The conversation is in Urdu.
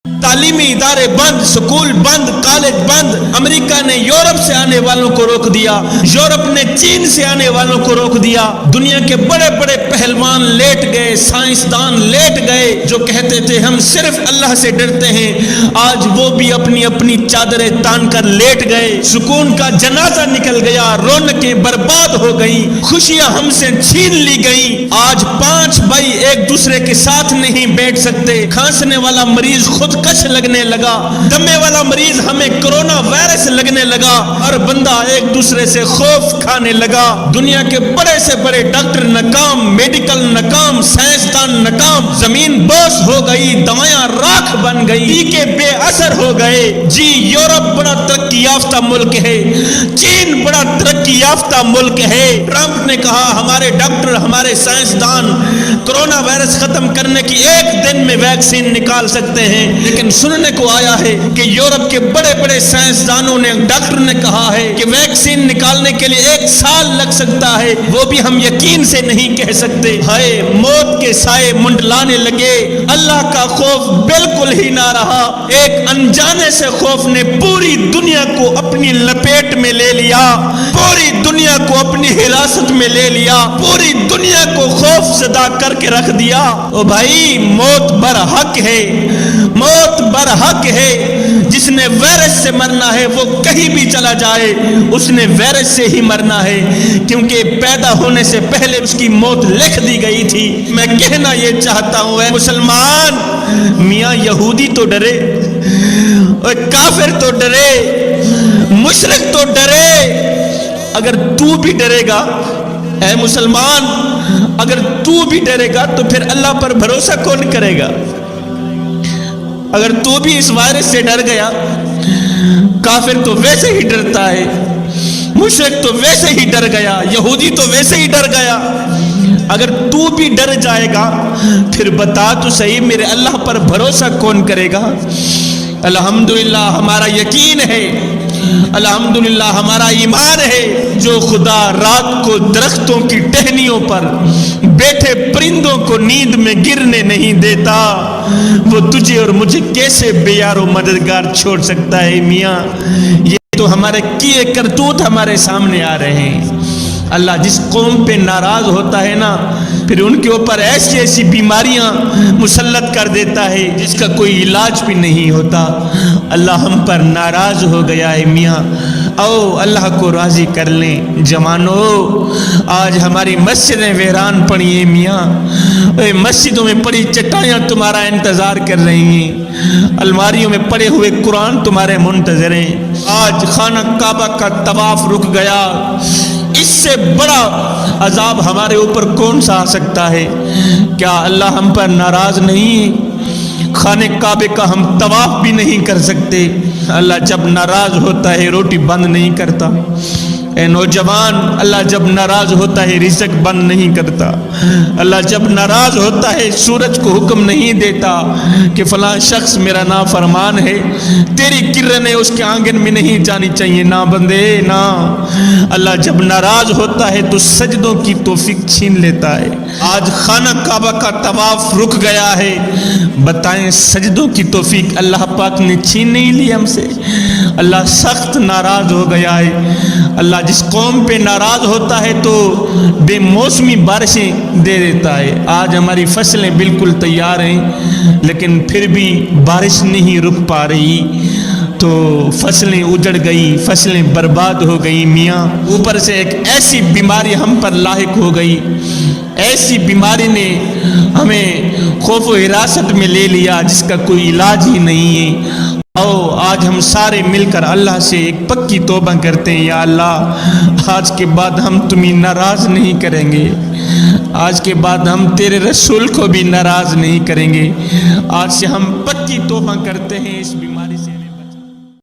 تعلیمی ادارے بند، سکول بند، کالج بند۔ امریکہ نے یورپ سے آنے والوں کو روک دیا، یورپ نے چین سے آنے والوں کو روک دیا۔ دنیا کے بڑے بڑے پہلوان لیٹ گئے، سائنسدان لیٹ گئے جو کہتے تھے ہم صرف اللہ سے ڈرتے ہیں، آج وہ بھی اپنی اپنی چادریں تان کر لیٹ گئے۔ سکون کا جنازہ نکل گیا، رونقیں برباد ہو گئیں، خوشیاں ہم سے چھین لی گئیں۔ آج 5 بھائی ایک دوسرے کے ساتھ نہیں بیٹھ سکتے۔ کھانسنے والا مریض خود کش لگنے لگا، دمے والا مریض ہمیں کرونا وائرس لگنے لگا، ہر بندہ ایک دوسرے سے خوف کھانے لگا۔ دنیا کے بڑے سے بڑے ڈاکٹر ناکام، میڈیکل ناکام، سائنسدان ناکام، زمین بوس ہو گئی، دوائیاں راکھ بن گئی، ٹیکے بے اثر ہو گئے۔ جی یورپ بڑا ترقی یافتہ ملک ہے، چین بڑا ترقی یافتہ ملک ہے۔ ٹرمپ نے کہا ہمارے ڈاکٹر، ہمارے سائنسدان کرونا وائرس ختم کرنے کی 1 دن میں ویکسین نکال سکتے ہیں، لیکن سننے کو آیا ہے کہ یورپ کے بڑے بڑے سائنسدانوں نے، ڈاکٹر نے کہا ہے کہ ویکسین نکالنے کے لیے 1 سال لگ سکتا ہے، وہ بھی ہم یقین سے نہیں کہہ سکتے۔ ہائے موت کے سائے منڈلانے لگے، اللہ کا خوف بالکل ہی نہ رہا۔ ایک انجانے سے خوف نے پوری دنیا کو اپنی لپیٹ میں لے لیا، پوری دنیا کو اپنی حراست میں لے لیا، پوری دنیا کو خوف زدہ کر کے رکھ دیا۔ او بھائی موت برحق ہے، موت برحق ہے۔ جس نے وائرس سے مرنا ہے وہ کہیں بھی چلا جائے، اس نے وائرس سے ہی مرنا ہے، کیونکہ پیدا ہونے سے پہلے اس کی موت لکھ دی گئی تھی۔ میں کہنا یہ چاہتا ہوں اے مسلمان، میاں یہودی تو ڈرے، اور کافر تو ڈرے، مشرک تو ڈرے، اگر تو بھی ڈرے گا اے مسلمان، اگر تو بھی ڈرے گا تو پھر اللہ پر بھروسہ کون کرے گا؟ اگر تو بھی اس وائرس سے ڈر گیا، کافر تو ویسے ہی ڈرتا ہے، مشرک تو ویسے ہی ڈر گیا، یہودی تو ویسے ہی ڈر گیا، اگر تو بھی ڈر جائے گا پھر بتا تو صحیح میرے اللہ پر بھروسہ کون کرے گا؟ الحمدللہ ہمارا یقین ہے، الحمدللہ ہمارا ایمان ہے، جو خدا رات کو درختوں کی ٹہنیوں پر بیٹھے پرندوں کو نیند میں گرنے نہیں دیتا، وہ تجھے اور مجھے کیسے بے یار و مددگار چھوڑ سکتا ہے؟ میاں یہ تو ہمارے کیے کرتوت ہمارے سامنے آ رہے ہیں۔ اللہ جس قوم پہ ناراض ہوتا ہے نا، پھر ان کے اوپر ایسی ایسی بیماریاں مسلط کر دیتا ہے جس کا کوئی علاج بھی نہیں ہوتا۔ اللہ ہم پر ناراض ہو گیا ہے میاں، او اللہ کو راضی کر لیں۔ جوانو آج ہماری مسجدیں ویران پڑی ہیں میاں، مسجدوں میں پڑی چٹائیاں تمہارا انتظار کر رہی ہیں، الماریوں میں پڑے ہوئے قرآن تمہارے منتظر ہیں۔ آج خانہ کعبہ کا طواف رک گیا، اس سے بڑا عذاب ہمارے اوپر کون سا آ سکتا ہے؟ کیا اللہ ہم پر ناراض نہیں؟ خانہ کعبے کا ہم طواف بھی نہیں کر سکتے۔ اللہ جب ناراض ہوتا ہے روٹی بند نہیں کرتا۔ اے نوجوان، اللہ جب ناراض ہوتا ہے رزق بند نہیں کرتا۔ اللہ جب ناراض ہوتا ہے سورج کو حکم نہیں دیتا کہ فلاں شخص میرا نافرمان ہے، تیری کرنیں اس کے آنگن میں نہیں جانی چاہیے، نہ بندے نہ۔ اللہ جب ناراض ہوتا ہے تو سجدوں کی توفیق چھین لیتا ہے۔ آج خانہ کعبہ کا طواف رک گیا ہے، بتائیں سجدوں کی توفیق اللہ پاک نے چھین نہیں لی ہم سے؟ اللہ سخت ناراض ہو گیا ہے۔ اللہ جس قوم پہ ناراض ہوتا ہے تو بے موسمی بارشیں دے دیتا ہے۔ آج ہماری فصلیں بالکل تیار ہیں لیکن پھر بھی بارش نہیں رک پا رہی، تو فصلیں اجڑ گئی، فصلیں برباد ہو گئی میاں۔ اوپر سے ایک ایسی بیماری ہم پر لاحق ہو گئی، ایسی بیماری نے ہمیں خوف و حراست میں لے لیا جس کا کوئی علاج ہی نہیں ہے۔ آؤ آج ہم سارے مل کر اللہ سے ایک پکی توبہ کرتے ہیں، یا اللہ آج کے بعد ہم تمہیں ناراض نہیں کریں گے، آج کے بعد ہم تیرے رسول کو بھی ناراض نہیں کریں گے۔ آج سے ہم پکی توبہ کرتے ہیں اس بیماری